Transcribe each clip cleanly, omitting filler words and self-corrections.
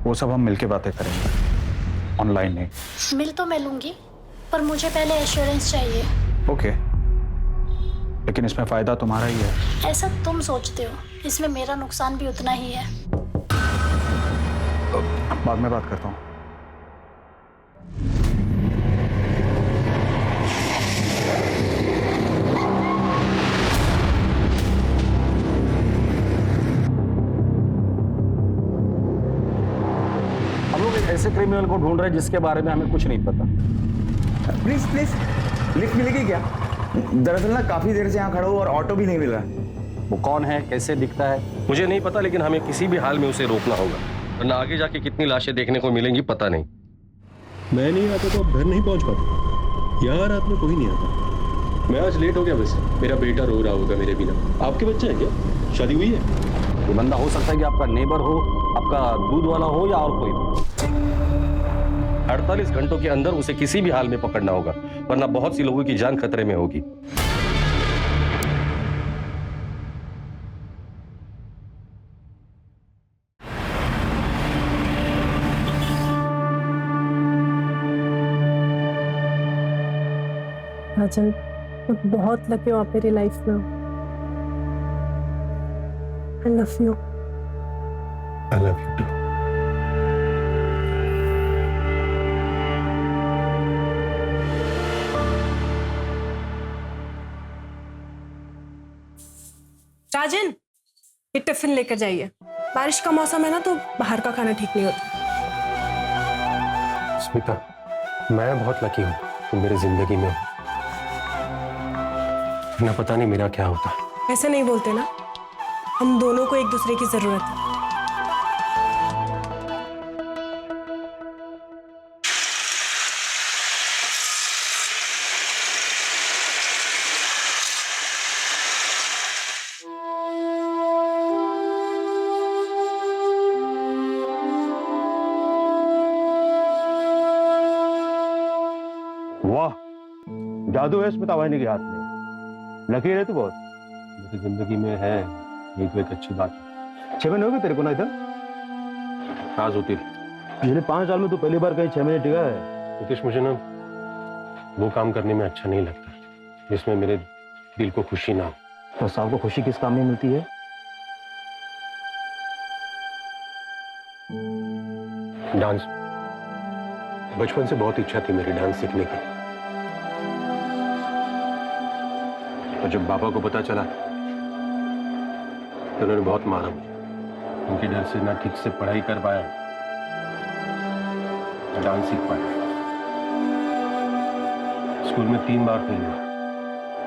वो सब हम मिलके बातें करेंगे, ऑनलाइन नहीं। मिल तो मैं लूंगी, पर मुझे पहले एश्योरेंस चाहिए। ओके, लेकिन इसमें फायदा तुम्हारा ही है। ऐसा तुम सोचते हो, इसमें मेरा नुकसान भी उतना ही है। बाद में बात करता हूँ। हम लोग एक ऐसे क्रिमिनल को ढूंढ रहे हैं जिसके बारे में हमें कुछ नहीं पता। प्लीज प्लीज लिफ्ट मिलेगी क्या? दरअसल ना काफी देर से यहाँ खड़ा हूँ और ऑटो भी नहीं मिल रहा। वो कौन है, कैसे दिखता है, मुझे नहीं पता, लेकिन हमें किसी भी हाल में उसे रोकना होगा, वरना आगे जाके कितनी लाशें देखने को मिलेंगी पता नहीं। मैं नहीं आता तो आप घर नहीं पहुंच पाते। यहाँ रात में कोई नहीं आता। मैं आज लेट हो गया, वैसे मेरा बेटा रो रहा होगा मेरे बिना। आपके बच्चे हैं क्या? शादी हुई है? ये बंदा हो सकता है कि आपका नेबर हो, आपका दूध वाला हो या और कोई भी। 48 घंटों के अंदर उसे किसी भी हाल में पकड़ना होगा, वरना बहुत सी लोगों की जान खतरे में होगी। राजन, तुम बहुत लकी हो आप मेरी लाइफ में हो। I love you. I love you too. राजन, ये टिफिन लेकर जाइए। बारिश का मौसम है ना, तो बाहर का खाना ठीक नहीं होता। स्मिता, मैं बहुत लकी हूँ तुम मेरी जिंदगी में हो। ना पता नहीं मेरा क्या होता। ऐसे नहीं बोलते ना, हम दोनों को एक दूसरे की जरूरत है। वाह, जादू है स्मिता वाहिनी के हाथ में। लकी है तू बहुत। मेरी जिंदगी में है ये तो एक अच्छी बात है। 6 महीने हो गए तेरे को ना इधर? राज होती पिछले 5 साल में तू पहली बार कहीं 6 महीने टिका है। नितीश, मुझे ना वो काम करने में अच्छा नहीं लगता जिसमें मेरे दिल को खुशी ना हो। तो साहब को खुशी किस काम में मिलती है? डांस। बचपन से बहुत इच्छा थी मेरी डांस सीखने की, और जब बाबा को पता चला तो उन्होंने बहुत मारा मुझे। उनके डर से ना ठीक से पढ़ाई कर पाया, ना डांस सीख पाया। स्कूल में 3 बार फेल हुआ,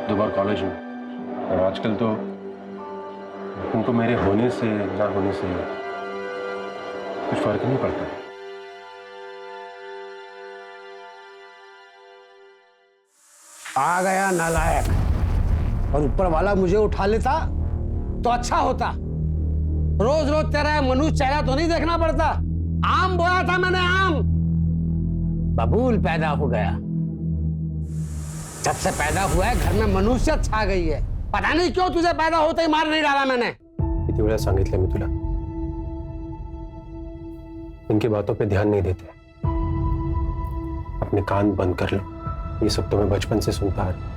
2 बार कॉलेज में, और आजकल तो उनको मेरे होने से ना होने से कुछ फर्क नहीं पड़ता। आ गया नालायक। और ऊपर वाला मुझे उठा लेता तो अच्छा होता। रोज रोज तेरा मनुष्य चेहरा तो नहीं देखना पड़ता। आम बोया था मैंने, आम बबूल पैदा हो गया। जब से पैदा हुआ है घर में मनुष्यत छा गई है। पता नहीं क्यों तुझे पैदा होते ही मार नहीं डाला मैंने। किती वेळा सांगितलं मी तुला, इनकी बातों पे ध्यान नहीं देते। अपने कान बंद कर लो, ये सब तो मैं बचपन से सुनता आ रहा हूं।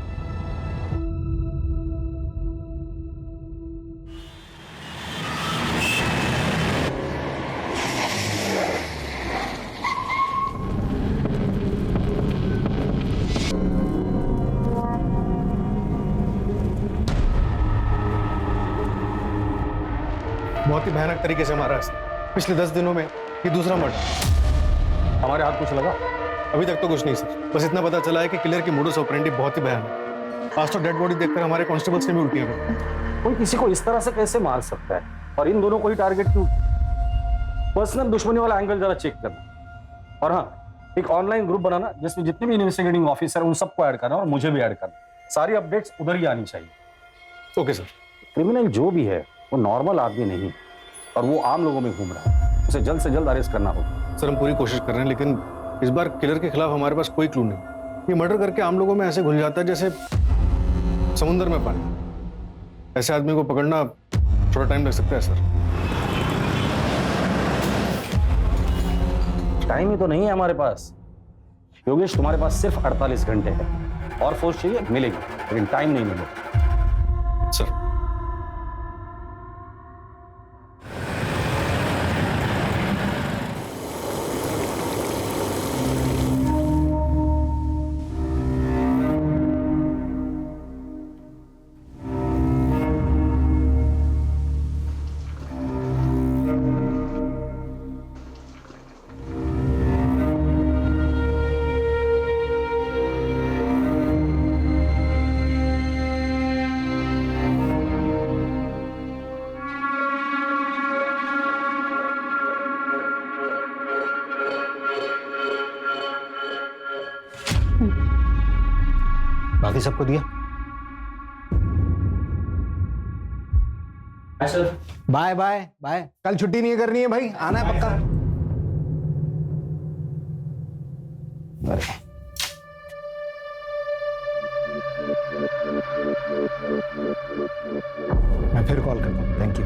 बहुत ही भयानक तरीके से मारा है। पिछले 10 दिनों में ये दूसरा मर्डर। हमारे हाथ कुछ लगा? अभी तक तो कुछ नहीं सर, बस इतना पता चला है कि किलर की मोडस ऑपरेंडी बहुत ही भयानक है। आज तो डेड बॉडी देखकर हमारे कांस्टेबल्स ने भी उल्टियां कर। कोई किसी को इस तरह से कैसे मार सकता है, और इन दोनों को ही टारगेट क्यों? पर्सनल दुश्मनी वाला एंगल जरा चेक करना। और हाँ, एक ऑनलाइन ग्रुप बनाना जिसमें जितने भी इन्वेस्टिगेटिंग ऑफिसर उन सबको ऐड करना और मुझे भी ऐड करना। सारी अपडेट्स उधर ही आनी चाहिए। Okay sir. क्रिमिनल जो भी है वो नॉर्मल आदमी नहीं, और वो आम लोगों में घूम रहा है। उसे जल्द से जल्द अरेस्ट करना होगा। सर हम पूरी कोशिश कर रहे हैं, लेकिन इस बार किलर के खिलाफ हमारे पास कोई क्लू नहीं। ये मर्डर करके आम लोगों में ऐसे घुल जाता है जैसे समुद्र में पानी। ऐसे आदमी को पकड़ना थोड़ा टाइम लग सकता है सर। टाइम ही तो नहीं है हमारे पास। योगेश, तुम्हारे पास सिर्फ 48 घंटे है, और फोर्स चाहिए मिलेगी, लेकिन टाइम नहीं मिलेगा। सर बाकी सबको दिया? बाय बाय बाय, कल छुट्टी नहीं करनी है भाई, आना है पक्का। मैं फिर कॉल करता हूँ, थैंक यू।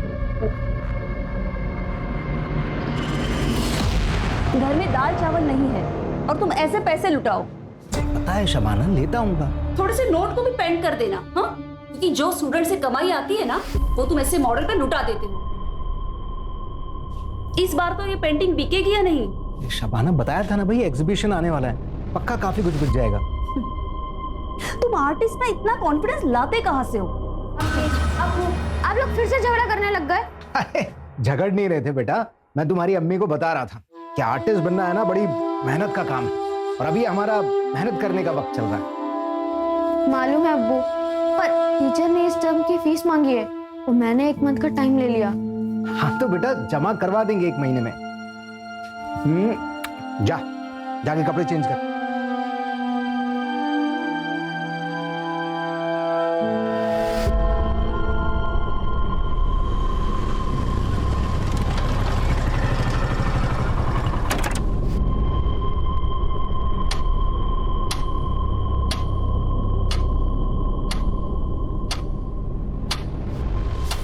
घर में दाल चावल नहीं है और तुम ऐसे पैसे लुटाओ। पता है शबाना, लेता हूँ। थोड़े से नोट को भी पेंड कर देना, हाँ? क्योंकि जो स्टूडेंट से कमाई आती है ना, वो तुम ऐसे मॉडल पे लुटा देते हो। इस बार तो ये पेंटिंग बिकेगी या नहीं? शबाना, बताया था ना भाई, एग्जीबिशन आने वाला है, पक्का काफी कुछ बिक जाएगा। तुम आर्टिस्ट में इतना कॉन्फिडेंस लाते कहाँ से हो? आप लोग फिर से झगड़ा करने लग गए। अरे झगड़ नहीं रहे थे बेटा, मैं तुम्हारी अम्मी को बता रहा था कि आर्टिस्ट बनना है ना, बड़ी मेहनत का काम है, और अभी हमारा मेहनत करने का वक्त चल रहा है। मालूम है अब्बू, पर टीचर ने इस टर्म की फीस मांगी है, तो मैंने 1 मंथ का टाइम ले लिया। हाँ तो बेटा जमा करवा देंगे 1 महीने में। जाके कपड़े चेंज कर।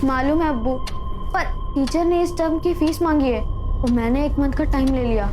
मालूम है अब्बू, पर टीचर ने इस टर्म की फीस मांगी है, तो मैंने 1 मंथ का टाइम ले लिया।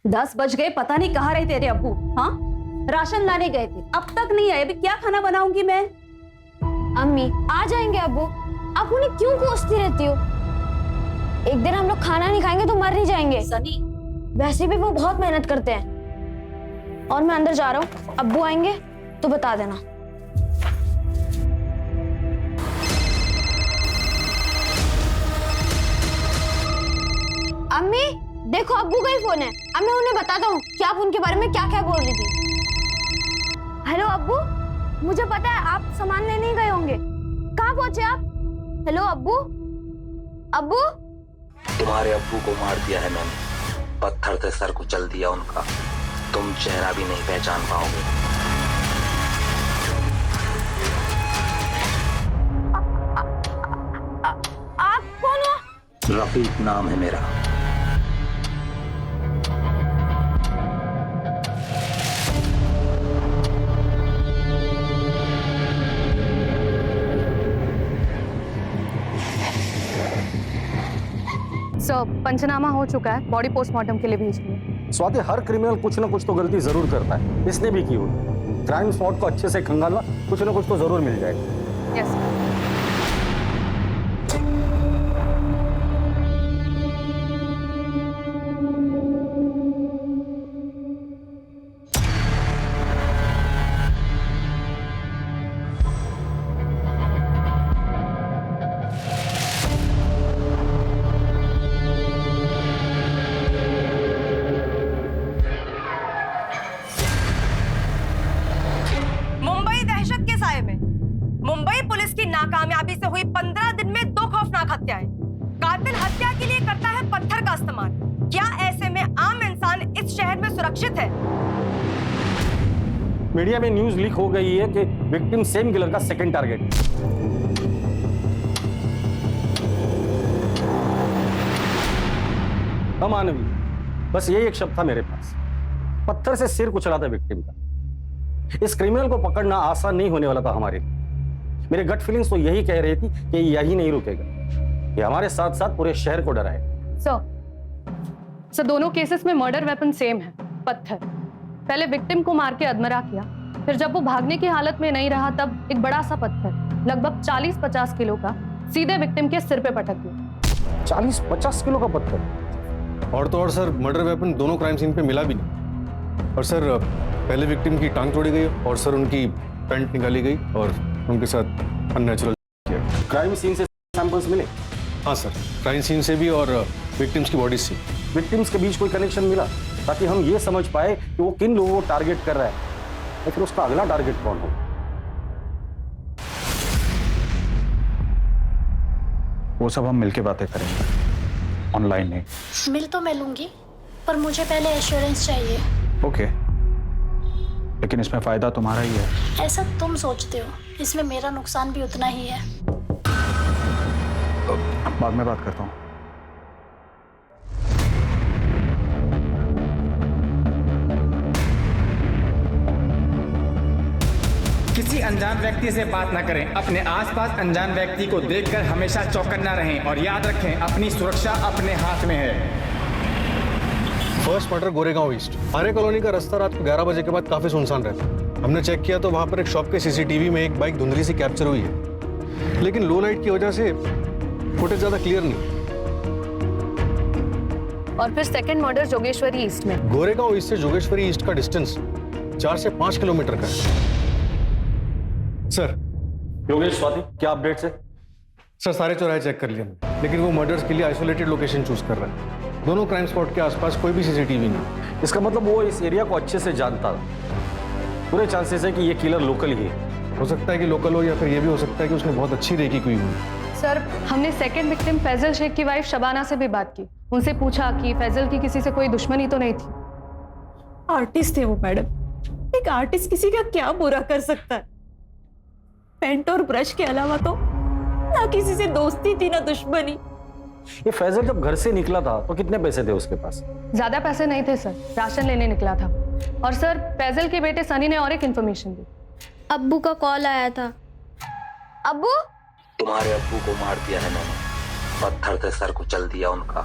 दस बज गए, पता नहीं कहाँ रहे तेरे अब्बू। हाँ, राशन लाने गए थे, अब तक नहीं आए। अभी क्या खाना बनाऊंगी मैं? अम्मी आ जाएंगे अब्बू, आप उन्हें क्यों कोसती रहती हो? एक दिन हम लोग खाना नहीं खाएंगे तो मर नहीं जाएंगे। सनी, वैसे भी वो बहुत मेहनत करते हैं। और मैं अंदर जा रहा हूँ, अब्बू आएंगे तो बता देना। अम्मी देखो, अब्बू का ही फोन है, अब मैं उन्हें बताता हूँ कि आप उनके बारे में क्या क्या बोल रही थी। हेलो अब्बू, मुझे पता है आप सामान लेने ही गए होंगे, कहाँ पहुंचे आप? हेलो अब्बू, अब्बू? तुम्हारे अब्बू को मार दिया है मैंने, पत्थर से सर कुचल दिया उनका, तुम चेहरा भी नहीं पहचान पाओगे। आप कौन हो? रफीक नाम है मेरा। पंचनामा हो चुका है, बॉडी पोस्टमार्टम के लिए भेज दिए। स्वाति, हर क्रिमिनल कुछ ना कुछ तो गलती जरूर करता है, इसने भी की होगी। क्राइम स्पॉट को अच्छे से खंगालना, कुछ ना कुछ तो जरूर मिल जाएगा। यस। मुंबई पुलिस की नाकामयाबी से हुई 15 दिन में 2 खौफनाक हत्याएं। कातिल हत्या के लिए पत्थर का इस्तेमाल। क्या ऐसे में आम इंसान इस शहर में सुरक्षित है? मीडिया में न्यूज लीक हो गई है कि विक्टिम सेम किलर का सेकंड टारगेट है। अमानवीय, बस यही एक शब्द था मेरे पास। पत्थर से सिर कुचला था विक्टिम का। इस क्रिमिनल को पकड़ना आसान नहीं होने वाला था हमारे लिए। मेरे गट फीलिंग्स तो यही कह रही थी कि यही नहीं रुकेगा, ये हमारे साथ साथ पूरे शहर को डराएगा। सर दोनों केसेस में मर्डर वेपन सेम है, पत्थर। पहले विक्टिम को मार के अधमरा किया, फिर जब वो भागने की हालत में नहीं रहा तब एक बड़ा सा पत्थर लगभग 40-50 किलो का सीधे विक्टिम के सिर पे पटक दिया। 40-50 किलो का पत्थर? और तो और सर, मर्डर वेपन दोनों क्राइम सीन पे मिला भी नहीं। और सर पहले विक्टिम की टांग तोड़ी गई और सर उनकी पैंट निकाली गई और उनके साथ अननेचुरल किया। क्राइम सीन से सैंपल्स मिले? हाँ सर, क्राइम सीन से भी और विक्टिम्स की बॉडी से। विक्टिम्स के बीच कोई कनेक्शन मिला ताकि हम ये समझ पाए कि वो किन लोगों को टारगेट कर रहा है या फिर उसका अगला टारगेट कौन हो? वो सब हम मिलके बातें करेंगे, ऑनलाइन नहीं। मिल तो मैं लूंगी, पर मुझे पहले एश्योरेंस चाहिए। ओके, लेकिन इसमें फायदा तुम्हारा ही है। ऐसा तुम सोचते हो, इसमें मेरा नुकसान भी उतना ही है। बाद में बात करता हूँ। किसी अनजान व्यक्ति से बात न करें। अपने आसपास अनजान व्यक्ति को देखकर हमेशा चौकन्ना रहें और याद रखें, अपनी सुरक्षा अपने हाथ में है। First murder Goregaon east. Arya colony का रास्ता रात को 11 बजे के बाद काफी सुनसान रहता है। हमने चेक किया तो वहां पर एक शॉप के सीसीटीवी में एक बाइक धुंधली सी कैप्चर हुई है, लेकिन लो लाइट की वजह से फुटेज ज्यादा क्लियर नहीं। और फिर सेकंड मर्डर जोगेश्वरी ईस्ट में। गोरेगांव ईस्ट से जोगेश्वरी ईस्ट का डिस्टेंस 4 से 5 किलोमीटर का है। सर योगेश, स्वाति, क्या अपडेट्स है? सर सारे चौराहे चेक कर लिए हमने, लेकिन वो मर्डर्स के लिए आइसोलेटेड लोकेशन चूज कर रहा है। दोनों क्राइम स्पॉट के आसपास कोई भी सीसीटीवी नहीं। इसका मतलब वो इस एरिया को अच्छे से जानता था। पूरे चांसेस है कि ये किलर लोकल ही है। हो सकता है कि लोकल हो या फिर ये भी हो सकता है कि उसने बहुत अच्छी रेकी की हुई। सर हमने सेकंड विक्टिम फैजल शेख की वाइफ शबाना से भी बात की। उनसे पूछा कि फैजल की किसी से कोई दुश्मनी तो नहीं थी। आर्टिस्ट थे वो मैडम। एक आर्टिस्ट किसी का क्या बुरा कर सकता है? पेंट और ब्रश के अलावा तो ना किसी से दोस्ती थी ना दुश्मनी। ये फैजल जब घर से निकला था तो कितने पैसे थे उसके पास? ज्यादा पैसे नहीं थे सर, राशन लेने निकला था। और सर फैजल के बेटे सनी ने और एक इन्फॉर्मेशन दी। अब्बू का कॉल आया था। अब्बू? तुम्हारे अब्बू को मार दिया है मैंने, पत्थर से सर कुचल दिया उनका।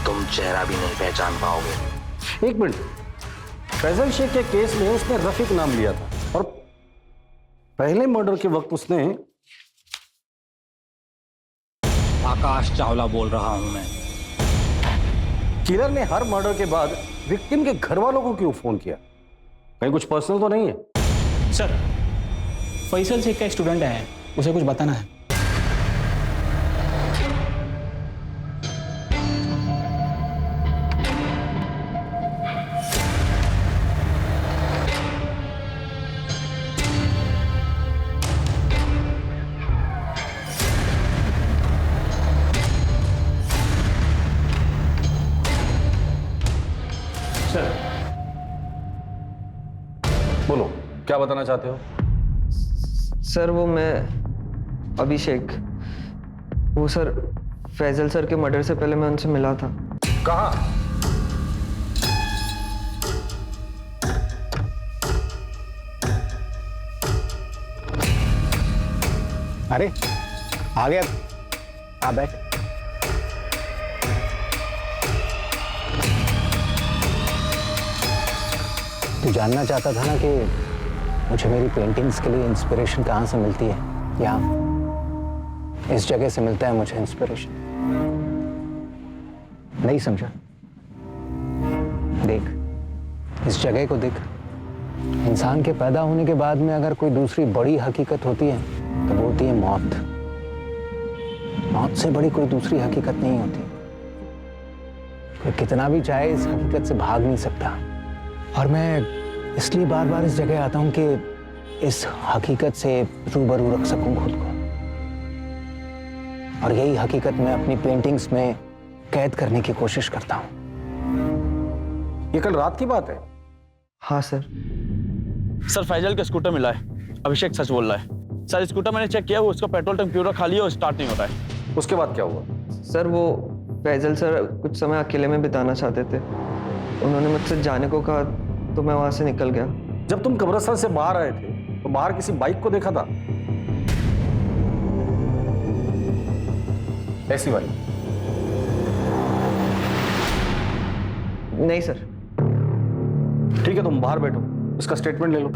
तुम चेहरा भी नहीं पहचान पाओगे। एक मिनट, फैजल शेख के केस में उसने रफीक नाम लिया था और पहले मर्डर के वक्त उसने आकाश चावला बोल रहा हूं मैं। किलर ने हर मर्डर के बाद विक्टिम के घर वालों को क्यों फोन किया? कहीं कुछ पर्सनल तो नहीं है? सर फैसल शेख का स्टूडेंट है, उसे कुछ बताना है। बोलो, क्या बताना चाहते हो? सर वो मैं अभिषेक, वो सर फैजल सर के मर्डर से पहले मैं उनसे मिला था। कहाँ? अरे आ गया, आ बैठ। तू जानना चाहता था ना कि मुझे मेरी पेंटिंग्स के लिए इंस्पिरेशन कहाँ से मिलती है? यहाँ इस जगह से मिलता है मुझे इंस्पिरेशन। नहीं समझा? देख इस जगह को देख। इंसान के पैदा होने के बाद में अगर कोई दूसरी बड़ी हकीकत होती है तो वो होती है मौत। मौत से बड़ी कोई दूसरी हकीकत नहीं होती। कोई कितना भी चाहे इस हकीकत से भाग नहीं सकता। और मैं इसलिए बार बार इस जगह आता हूं कि इस हकीकत से रूबरू रख सकूं खुद को। और यही हकीकत मैं अपनी पेंटिंग्स में कैद करने की कोशिश करता हूं। ये कल रात की बात है? हाँ सर। सर फैजल का स्कूटर मिला है, अभिषेक सच बोल रहा है। सर स्कूटर मैंने चेक किया, वो उसका पेट्रोल टैंक पूरा खाली है और स्टार्ट नहीं होता है। उसके बाद क्या हुआ? सर वो फैजल सर कुछ समय अकेले में बिताना चाहते थे, उन्होंने मुझसे जाने को कहा तो मैं वहां से निकल गया। जब तुम कब्रिस्तान से बाहर आए थे तो बाहर किसी बाइक को देखा था? ऐसी बाइक? नहीं सर। ठीक है, तुम बाहर बैठो, इसका स्टेटमेंट ले लो।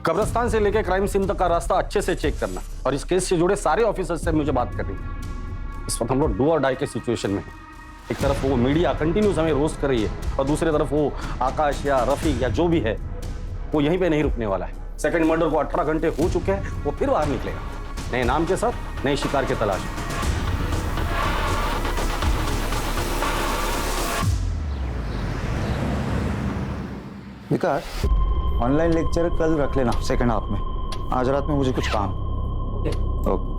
कब्रिस्तान से लेकर क्राइम सीन तक का रास्ता अच्छे से चेक करना, और इस केस से जुड़े सारे ऑफिसर्स से मुझे बात करनी है। इस वक्त हम लोग डू और डाई के सिचुएशन में हैं। एक तरफ वो मीडिया कंटिन्यूस हमें रोस्ट कर रही है और दूसरी तरफ वो आकाश या रफी या जो भी है वो यहीं पे नहीं रुकने वाला है। सेकंड मर्डर को 18 घंटे हो चुके हैं, वो फिर बाहर निकलेगा नए नाम के साथ, नए शिकार की तलाश में। विकास, ऑनलाइन लेक्चर कल रख लेना सेकंड हाफ में, आज रात में मुझे कुछ काम। ओके।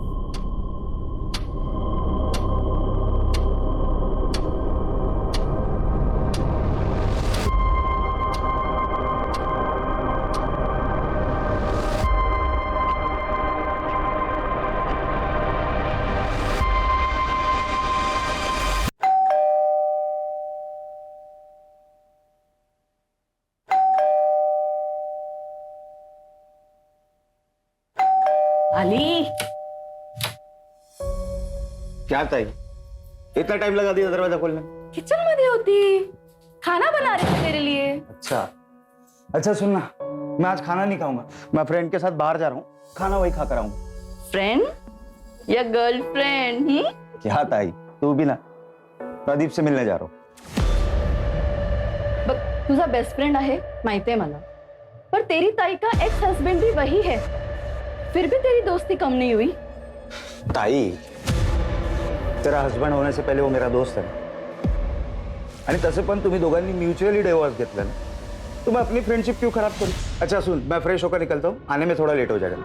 अली, क्या ताई, इतना टाइम लगा दिया दरवाजा खोलने? किचन मध्ये होती, खाना बना रही थी तेरे लिए। अच्छा सुनना, मैं आज खाना नहीं खाऊंगा, मैं फ्रेंड के साथ बाहर जा रहा हूँ, खाना वही खा कर आऊंगा। फ्रेंड या गर्लफ्रेंड? क्या ताई, तू भी ना, प्रदीप से मिलने जा रहा हूँ। बघ, तुझा बेस्ट फ्रेंड आहे माहिती आहे मला, पर तेरी ताई का एक्स हस्बैंड भी वही है, फिर भी तेरी दोस्ती कम नहीं हुई। ताई, तेरा हस्बंड होने से पहले वो मेरा दोस्त है, आणि तसे पण तुम्ही दोघांनी म्युच्युअली डिवोर्स घेतला ना, तो मैं अपनी फ्रेंडशिप क्यों खराब करूं? अच्छा सुन, मैं फ्रेश होकर निकलता हूँ, आने में थोड़ा लेट हो जाएगा।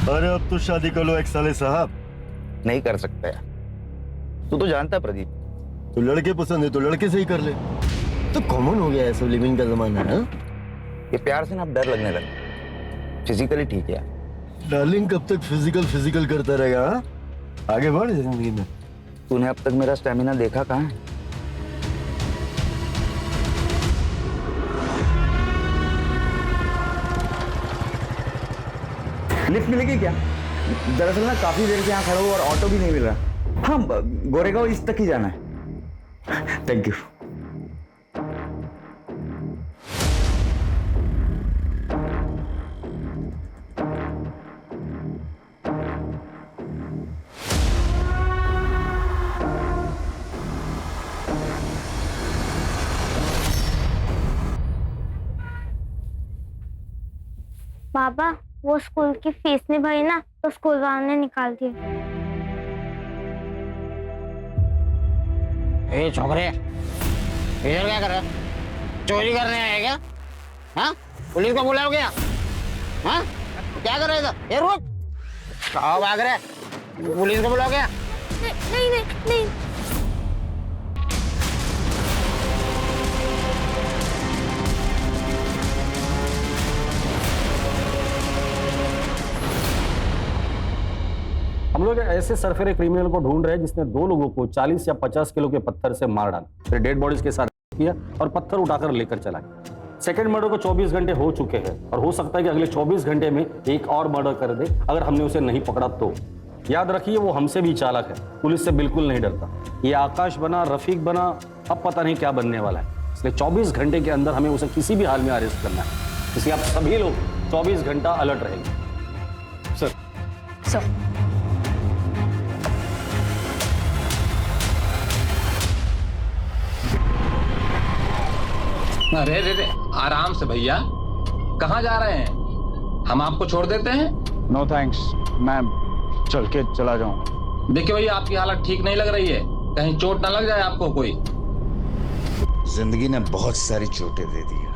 अरे अब तो शादी कर लो एक साले साहब। नहीं कर सकता यार, तू तो जानता है प्रदीप, तो लड़के पसंद है तो लड़के से ही कर ले, तो कॉमन हो गया है सब, लिविंग का जमाना है। ये प्यार से ना अब डर लगने लगा, फिजिकली ठीक है। डार्लिंग कब तक फिजिकल करता रहेगा? आगे बढ़ जिंदगी में। तूने अब तक मेरा स्टेमिना देखा कहाँ है? लिफ्ट मिलेगी क्या? दरअसल ना काफी देर से यहाँ खड़ा हूँ और ऑटो भी नहीं मिल रहा। हाँ, गोरेगांव ईस्ट तक ही जाना है। Thank you. पापा, वो स्कूल की फीस नहीं भरी ना, तो स्कूल वालों ने निकाल दिया। ए छोकरे, इधर क्या कर रहे? चोरी करने आए क्या? हाँ, पुलिस को बुलाओ क्या? हाँ, क्या कर रहे इधर? ये रुक, कहाँ भाग रहे? पुलिस को बुलाओ क्या? नहीं। हम लोग ऐसे सरफेरे क्रिमिनल को ढूंढ रहे हैं जिसने 2 लोगों को 40 या 50 किलो के पत्थर से मार डाला, फिर डेड बॉडीज के साथ किया और पत्थर उठाकर लेकर चला गया। सेकंड मर्डर को 24 घंटे हो चुके हैं और हो सकता है कि अगले 24 घंटे में एक और मर्डर कर दे अगर हमने उसे नहीं पकड़ा तो। याद रखिए वो हमसे भी चालाक है, पुलिस से बिल्कुल नहीं डरता। ये आकाश बना, रफीक बना, अब पता नहीं क्या बनने वाला है। इसलिए 24 घंटे के अंदर हमें उसे किसी भी हाल में अरेस्ट करना है। इसलिए आप सभी लोग 24 घंटा अलर्ट रहेंगे। सर। सर अरे रे रे, आराम से भैया, कहाँ जा रहे हैं? हम आपको छोड़ देते हैं। नो थैंक्स, मैं चल के चला जाऊं। देखिए भैया, आपकी हालत ठीक नहीं लग रही है, कहीं चोट ना लग जाए आपको कोई। जिंदगी ने बहुत सारी चोटें दे दी है,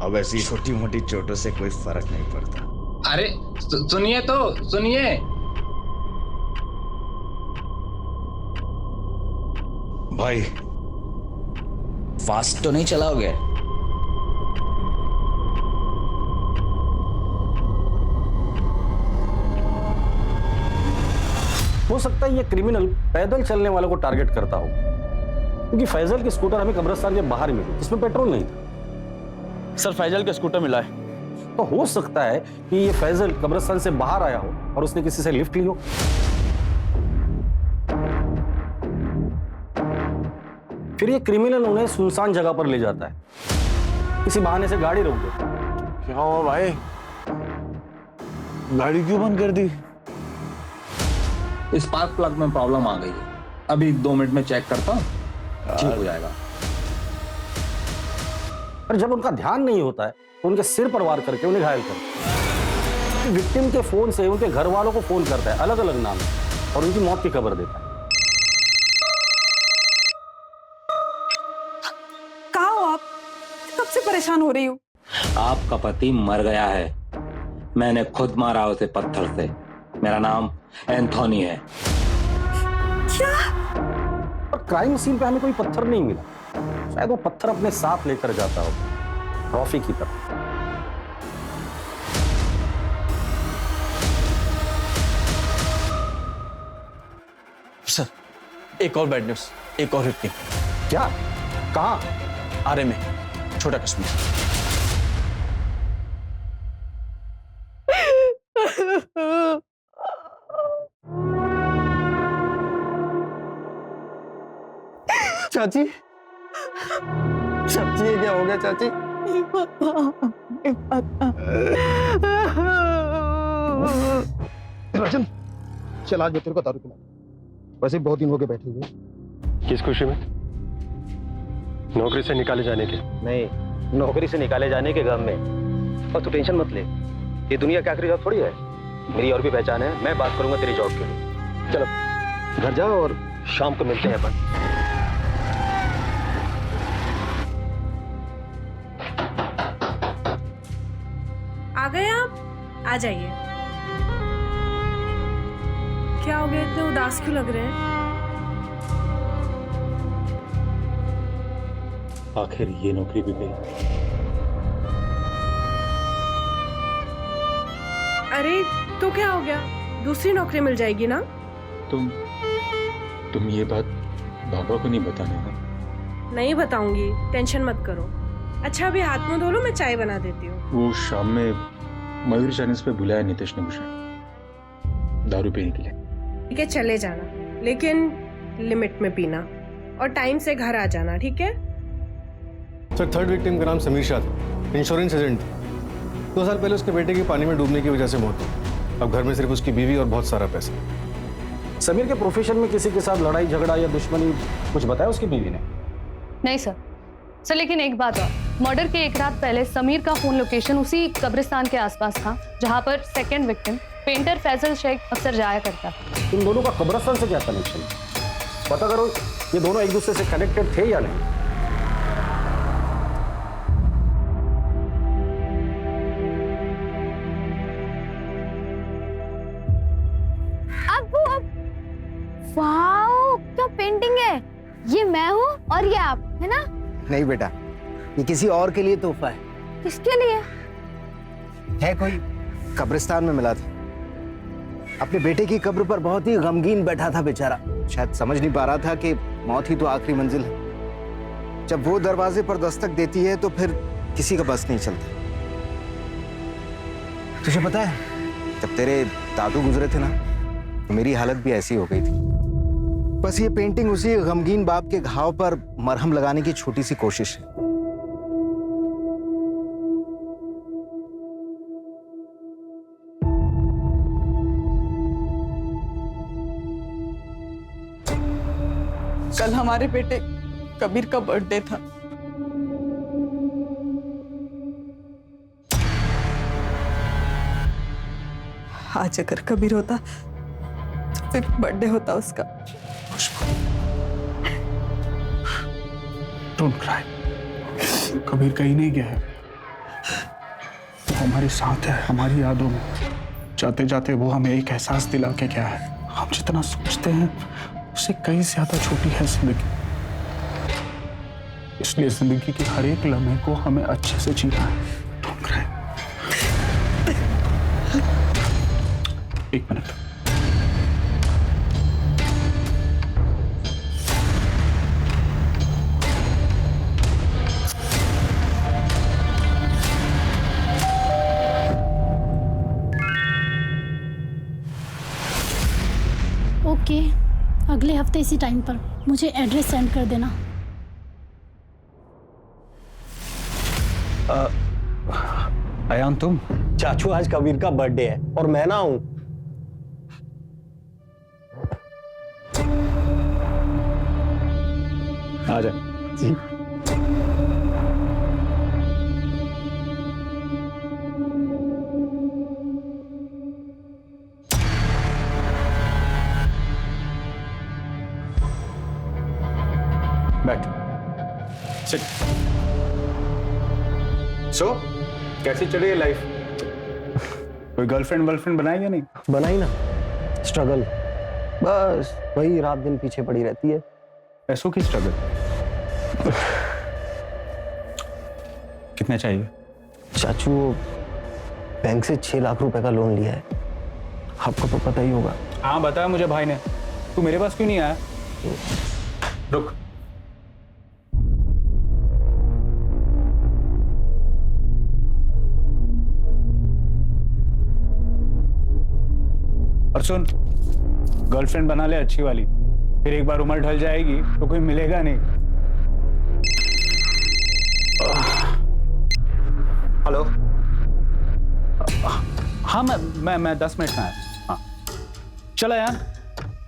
अब ऐसी छोटी मोटी चोटों से कोई फर्क नहीं पड़ता। अरे सुनिए तो सुनिए। भाई फास्ट तो नहीं चलाओगे? हो सकता है ये क्रिमिनल पैदल चलने वालों को टारगेट करता हो, क्योंकि फैजल की स्कूटर हमें कब्रिस्तान के बाहर मिली जिसमें पेट्रोल नहीं था। सर फैजल का स्कूटर मिला है। तो हो सकता है कि ये फैजल कब्रिस्तान से बाहर आया हो और उसने किसी से लिफ्ट ली हो। फिर ये क्रिमिनल उन्हें सुनसान जगह पर ले जाता है, किसी बहाने से गाड़ी रोक देता है। क्या हुआ भाई, गाड़ी क्यों बंद कर दी? स्पार्क प्लग में प्रॉब्लम आ गई है, अभी 2 मिनट में चेक करता हूँ, ठीक हो जाएगा। पर जब उनका ध्यान नहीं होता है तो उनके सिर पर वार करके उन्हें घायल करता है। विक्टिम के फोन से उनके घर वालों को फोन करता है अलग अलग नाम से और उनकी मौत की खबर देता है। कहाँ हो आप? कब से परेशान हो रही हूँ। आपका पति मर गया है, मैंने खुद मारा उसे पत्थर से। मेरा नाम एंथोनी है। क्या? और क्राइम सीन पे हमें कोई पत्थर नहीं मिला, शायद वो पत्थर अपने साथ लेकर जाता हो ट्रॉफी की तरह। सर एक और बैड न्यूज, एक और विक्टिम। क्या? कहाँ? आरे में, छोटा कश्मीर। चाची, चाची ये क्या हो गया चाची? राजन चल आज मैं तेरे को दारू पिला, वैसे बहुत दिन हो गए बैठे हुए। किस खुशी में? नौकरी से निकाले जाने के? नहीं, नौकरी से निकाले जाने के गम में। और तू टेंशन मत ले, ये दुनिया की आखिरी जॉब थोड़ी है, मेरी और भी पहचान है, मैं बात करूंगा तेरी जॉब के लिए। चलो घर जाओ और शाम को मिलते हैं अपन। आ गए आप? आ जाइए। क्या हो गया, इतने उदास क्यों लग रहे हैं? आखिर ये नौकरी भी गई। अरे तो क्या हो गया, दूसरी नौकरी मिल जाएगी ना? तुम ये बात बाबा को नहीं बताने ना? नहीं बताऊंगी, टेंशन मत करो। अच्छा अभी हाथ मुंह धो लो, मैं चाय बना देती हूँ। वो शाम में मयूर चैनल्स पे बुलाया नितेश ने मुझे दारू पीने के लिए। ठीक है चले जाना, लेकिन लिमिट में पीना और टाइम से घर आ जाना, ठीक है? सर थर्ड विक्टिम का नाम समीर शाह था, इंश्योरेंस एजेंट। 2 साल पहले उसके बेटे की पानी में डूबने की वजह से मौत हुई। अब घर में सिर्फ उसकी बीवी और बहुत सारा पैसा। समीर के प्रोफेशन में किसी के साथ लड़ाई झगड़ा या दुश्मनी कुछ बताया उसकी बीवी ने? नहीं सर। सर लेकिन एक बात और, मर्डर के एक रात पहले समीर का फोन लोकेशन उसी कब्रिस्तान के आसपास था जहां पर second victim painter Faizal Shaikh अक्सर जाया करता था। इन दोनों का कब्रिस्तान से क्या कनेक्शन? पता करो ये दोनों एक दूसरे से कनेक्टेड थे या नहीं। वाओ क्या पेंटिंग है, ये मैं हूँ और ये आप, है ना? नहीं बेटा, ये किसी और के लिए तोहफा है। किसके लिए? है कोई कब्रिस्तान में मिला था, अपने बेटे की कब्र पर बहुत ही गमगीन बैठा था बेचारा, शायद समझ नहीं पा रहा था कि मौत ही तो आखिरी मंजिल है। जब वो दरवाजे पर दस्तक देती है तो फिर किसी का बस नहीं चलता। तुझे पता है जब तेरे दादू गुजरे थे ना, तो मेरी हालत भी ऐसी हो गई थी। बस ये पेंटिंग उसी गमगीन बाप के घाव पर मरहम लगाने की छोटी सी कोशिश है। कल हमारे बेटे कबीर का बर्थडे था। आज अगर कबीर होता तो फिर बर्थडे होता उसका। डोंट क्राई, कबीर कहीं नहीं गया है, वो हमारे साथ है, हमारी यादों में। जाते जाते वो हमें एक एहसास दिला के गया है, हम जितना सोचते हैं उससे कहीं ज्यादा छोटी है जिंदगी। इसलिए जिंदगी के हर एक लम्हे को हमें अच्छे से जीना है। Don't cry. एक मिनट। ओके, अगले हफ्ते इसी टाइम पर मुझे एड्रेस सेंड कर देना। अयान तुम? चाचू आज कबीर का बर्थडे है और मैं ना हूं। आ जा। जी। बैठ। सिट। सो कैसी चल रही है लाइफ? कोई गर्लफ्रेंड वर्लफ्रेंड बनाई या नहीं? बनाई ना, स्ट्रगल, बस वही रात दिन पीछे पड़ी रहती है। पैसों की स्ट्रगल? कितने चाहिए? चाचू बैंक से 6 लाख रुपए का लोन लिया है, आपको तो पता ही होगा। हाँ बताया मुझे भाई ने। तू मेरे पास क्यों नहीं आया? रुक। और सुन, गर्लफ्रेंड बना ले अच्छी वाली, फिर एक बार उम्र ढल जाएगी तो कोई मिलेगा नहीं। हेलो। हाँ मैं 10 मिनट में आया। हाँ चला यार,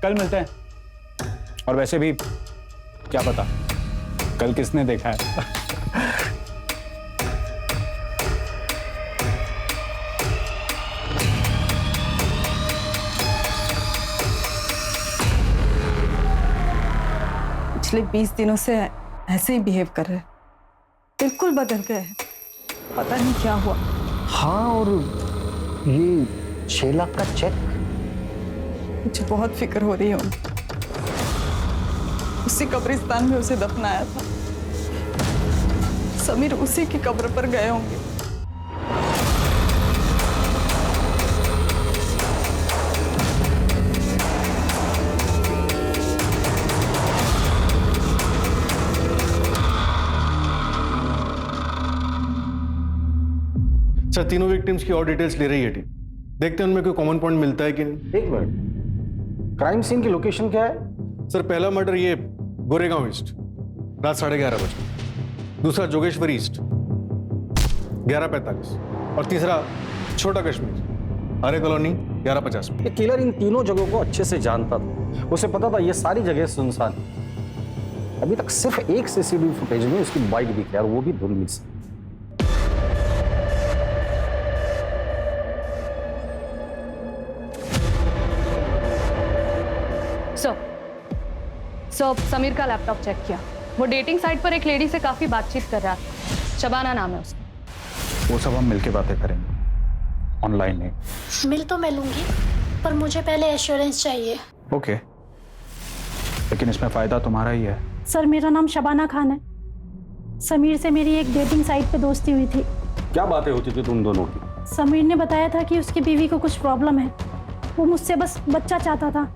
कल मिलते हैं। और वैसे भी क्या पता कल किसने देखा है। पिछले 20 दिनों से ऐसे ही बिहेव कर रहे हैं, बिल्कुल बदल गए हैं, पता नहीं क्या हुआ। हाँ, और ये 6 लाख का चेक, मुझे बहुत फिक्र हो रही है उनकी। उसी कब्रिस्तान में उसे दफनाया था, समीर उसी की कब्र पर गए होंगे। सर तीनों विक्टिम्स की और डिटेल्स ले रही है टीम, देखते हैं उनमें कोई कॉमन पॉइंट मिलता है कि नहीं। एक मिनट, क्राइम सीन की लोकेशन क्या है? सर पहला मर्डर ये गोरेगांव ईस्ट रात 11:30 बजे, दूसरा जोगेश्वरी ईस्ट 11:45 और तीसरा छोटा कश्मीर हरे कॉलोनी 11:50 में। ये किलर इन तीनों जगहों को अच्छे से जानता था, उसे पता था ये सारी जगह सुनसान है। अभी तक सिर्फ एक सीसीटीवी फुटेज में उसकी बाइक दिखी और वो भी धुंधली से। सो समीर का लैपटॉप चेक किया, वो डेटिंग साइट पर एक लेडी से काफी बातचीत कर रहा था, शबाना नाम है उसका। वो सब हम मिलके बातें करेंगे, ऑनलाइन नहीं। मिल तो मैं लूंगी, पर मुझे पहले एश्योरेंस चाहिए। ओके, लेकिन इसमें फायदा तुम्हारा ही है। सर मेरा नाम शबाना खान है, समीर से मेरी एक डेटिंग साइट पे दोस्ती हुई थी। क्या बातें होती थी तुम दोनों की? समीर ने बताया था कि उसकी बीवी को कुछ प्रॉब्लम है, वो मुझसे बस बच्चा चाहता था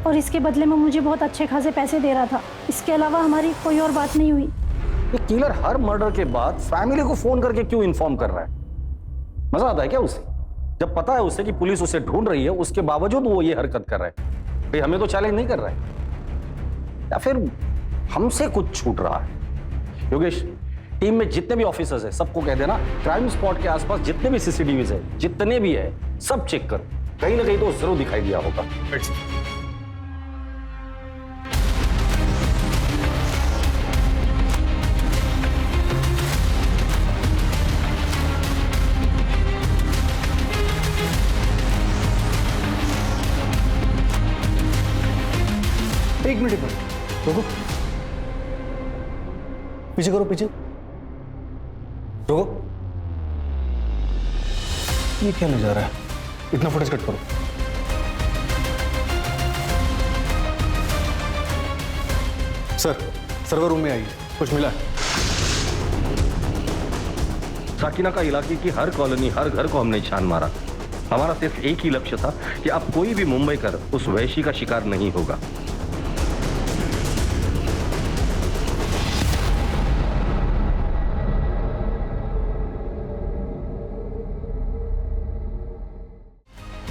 और इसके बदले में मुझे बहुत अच्छे खासे पैसे दे रहा था। इसके अलावा हमारी कोई और बात नहीं हुई। ये किलर हर मर्डर के बाद फैमिली को फोन करके क्यों इन्फॉर्म कर रहा है? मजा आता है क्या उसे? जब पता है उसे कि पुलिस उसे ढूंढ रही है, उसके बावजूद वो ये हरकत कर रहा है। भाई हमें तो चैलेंज नहीं कर रहा है, या फिर हमसे कुछ छूट रहा है? योगेश, टीम में जितने भी ऑफिसर्स हैं सबको कह देना क्राइम स्पॉट के आसपास जितने भी सीसीटीवीज है, जितने भी है, सब चेक करो। कहीं ना कहीं तो जरूर दिखाई दिया होगा। एक मिनट रुको, पीछे करो, पीछे रुको। ये क्या नजारा है? इतना फुटेज कट करो। सर, सर्वर रूम में आइए, कुछ मिला है? साकिना का इलाके की हर कॉलोनी, हर घर को हमने छान मारा। हमारा सिर्फ एक ही लक्ष्य था कि अब कोई भी मुंबई कर उस वैशी का शिकार नहीं होगा।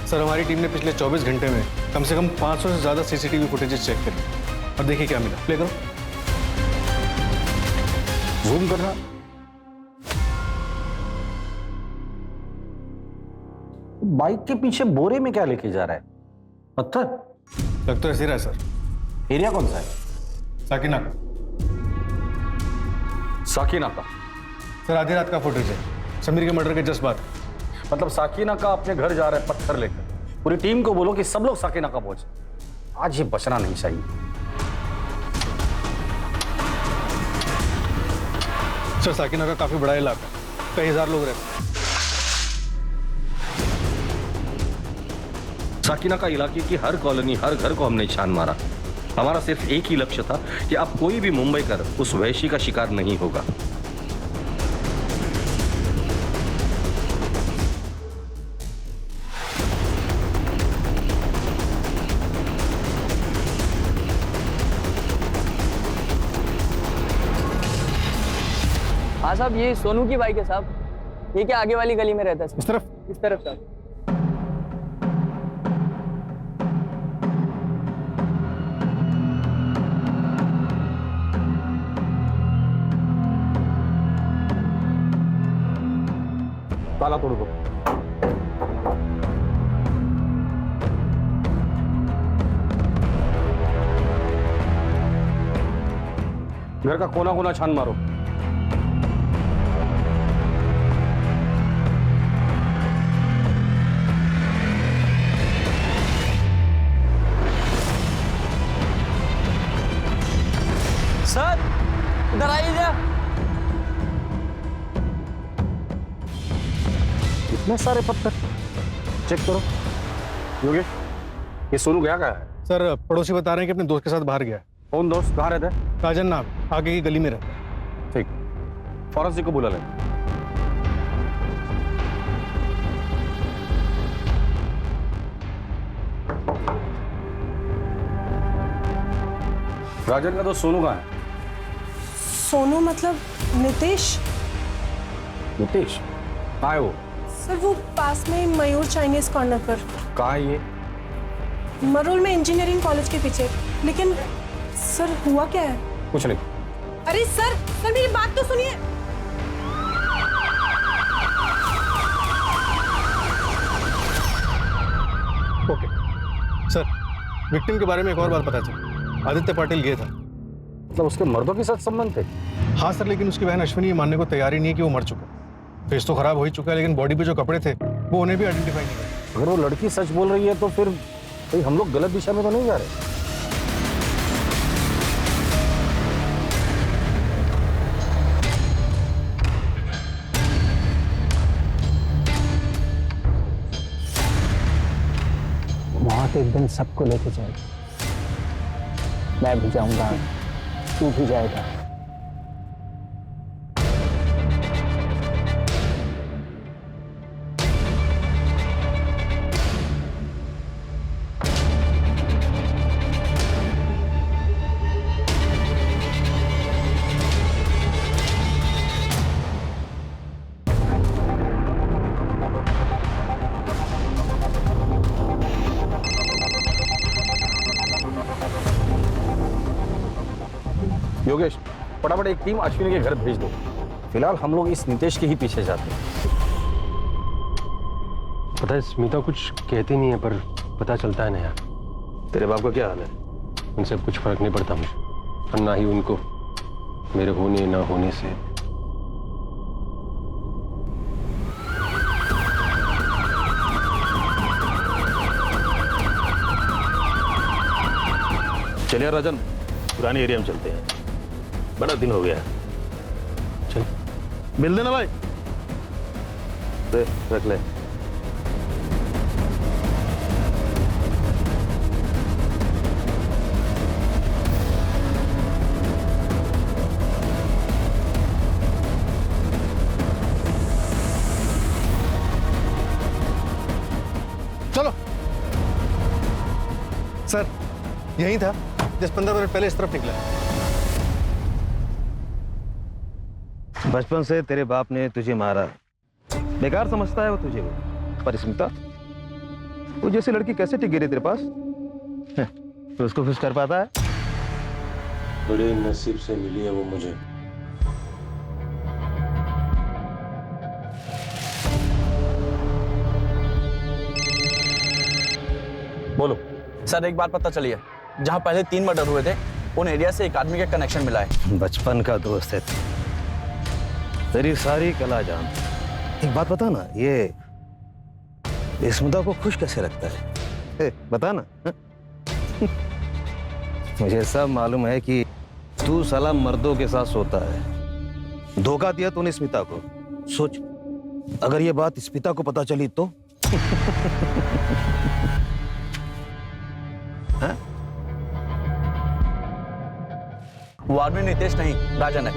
सर, हमारी टीम ने पिछले 24 घंटे में कम से कम 500 से ज्यादा सीसीटीवी फुटेजेस चेक करी और देखिए क्या मिला। प्ले करो, जूम करना। बाइक के पीछे बोरे में क्या लेके जा रहा है? पत्थर? लग तो ऐसे रहा है सर। एरिया कौन सा है? साकिना। साकिना का? सर, आधी रात का फुटेज है, समीर के मर्डर के जस्ट बाद। मतलब साकिना का अपने घर जा रहा है पत्थर लेकर। पूरी टीम को बोलो कि सब लोग साकिना का पहुंचे। आज ये बचना नहीं चाहिए। सर, साकिना का काफी बड़ा इलाका, कई हजार लोग रहते हैं। साकिना का इलाके की हर कॉलोनी, हर घर को हमने छान मारा। हमारा सिर्फ एक ही लक्ष्य था कि अब कोई भी मुंबई कर उस वैशी का शिकार नहीं होगा। हाँ साहब, ये सोनू की बाइक है साहब। ये क्या आगे वाली गली में रहता है? इस तरफ? इस तरफ साहब। ताला तोड़ दो। घर का कोना कोना छान मारो। सर, इधर आइए जा। इतने सारे पत्थर चेक करो। योगेश, ये सोनू गया कहाँ है? सर, पड़ोसी बता रहे हैं कि अपने दोस्त के साथ बाहर गया है। कौन दोस्त? कहाँ रहता है? राजन नाम, आगे की गली में रहता है। ठीक, फॉरेंसिक को बुला लें। राजन का दोस्त सोनू कहाँ है? सोनू मतलब नितेश? नितेश कहाँ है वो? सर, वो पास में मयूर चाइनीज कॉर्नर पर। कहाँ है ये? मरोल में इंजीनियरिंग कॉलेज के पीछे। लेकिन सर, हुआ क्या है? कुछ नहीं। अरे सर, मेरी बात तो सुनिए। ओके सर, विक्टिम के बारे में एक और बात पता चली। आदित्य पाटिल गया था। मतलब उसके मर्दों के साथ संबंध थे? हाँ सर, लेकिन उसकी बहन अश्विनी ये मानने को तैयार ही नहीं है कि वो मर चुका। फेस तो खराब हो ही चुका है, लेकिन बॉडी पे जो कपड़े थे वो उन्हें भी आइडेंटिफाई नहीं कर। अगर वो लड़की सच बोल रही है तो फिर भाई हम लोग गलत दिशा में तो नहीं जा रहे? मौत एक दिन सबको लेके जाएगी। मैं भी जाऊंगा, तू भी जाएगा। योगेश, फटाफट एक टीम अश्विनी के घर भेज दो। फिलहाल हम लोग इस नितेश के ही पीछे जाते हैं। पता है स्मिता कुछ कहती नहीं है पर पता चलता है ना यार। तेरे बाप का क्या हाल है? उनसे कुछ फर्क नहीं पड़ता मुझे, और ना ही उनको मेरे होने ना होने से। चलिए राजन, पुराने एरिया में चलते हैं, बड़ा दिन हो गया है। चल मिल देना भाई, दे रख ले। चलो सर, यही था 10-15 मिनट पहले इस तरफ निकला। बचपन से तेरे बाप ने तुझे मारा, बेकार समझता है वो तुझे। वो पर स्मिता, वो जैसी लड़की कैसे टिक गई तेरे पास? तो उसको खुश कर पाता है? बड़े नसीब से मिली है वो मुझे। बोलो सर, एक बात पता चली है, जहाँ पहले 3 मर्डर हुए थे उन एरिया से एक आदमी का कनेक्शन मिला है। बचपन का दोस्त है, तेरी सारी कला जान। एक बात बता ना, ये स्मिता को खुश कैसे रखता है? बता ना। मुझे सब मालूम है कि तू साला मर्दों के साथ सोता है। धोखा दिया तूने स्मिता को। सोच, अगर ये बात स्मिता को पता चली तो? हाँ? वो आदमी नितेश नहीं, राजन है।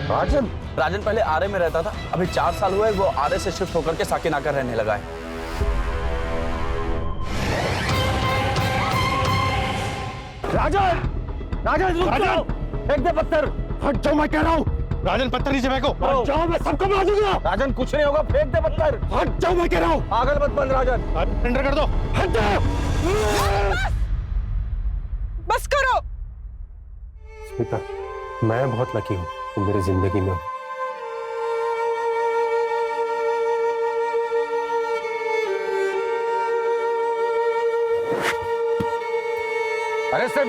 राजन? राजन पहले आरए में रहता था, अभी 4 साल हुए वो आरए से शिफ्ट होकर के साकिनाका रहने लगा है। राजन! राजन रुक जाओ! फेंक दे पत्थर! हट जाओ, मैं कह रहा हूँ। राजन पत्थर नीचे फेंको। हट जाओ, मैं सबको मार दूंगा। राजन कुछ नहीं होगा, फेंक दे पत्थर। हट जाओ, मैं कह रहा हूँ। पागल मत बन राजन। सरेंडर कर दो। हट जाओ। बस करो। स्मिता, मैं बहुत लकी हूँ तुम मेरी जिंदगी में हो। अरे सर,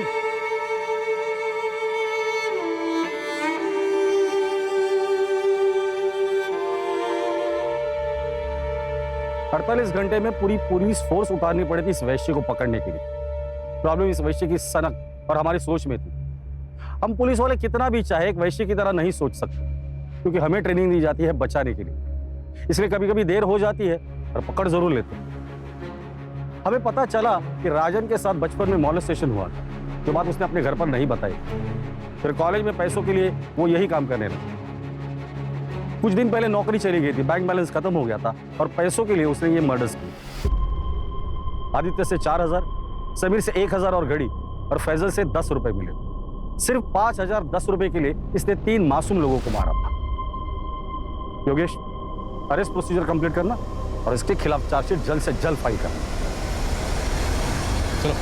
48 घंटे में पूरी पुलिस फोर्स उतारनी पड़ी थी इस वैश्य को पकड़ने के लिए। प्रॉब्लम इस वैश्य की सनक और हमारी सोच में थी। हम पुलिस वाले कितना भी चाहे एक वैश्य की तरह नहीं सोच सकते, क्योंकि हमें ट्रेनिंग दी जाती है बचाने के लिए। इसलिए कभी कभी देर हो जाती है और पकड़ जरूर लेते हैं। हमें पता चला कि राजन के साथ बचपन में मॉलेस्टेशन हुआ था, जो बात उसने अपने घर पर नहीं बताई। फिर कॉलेज में पैसों के लिए वो यही काम करने लगा। कुछ दिन पहले नौकरी चली गई थी, बैंक बैलेंस खत्म हो गया था और पैसों के लिए उसने ये मर्डर्स किए। आदित्य से 4000, समीर से 1000 और घड़ी, और फैजल से 10 रुपए मिले। सिर्फ 5010 रुपए के लिए इसने 3 मासूम लोगों को मारा था। योगेश, अरेस्ट प्रोसीजर कंप्लीट करना और इसके खिलाफ चार्जशीट जल्द से जल्द फाइल करना। चलो।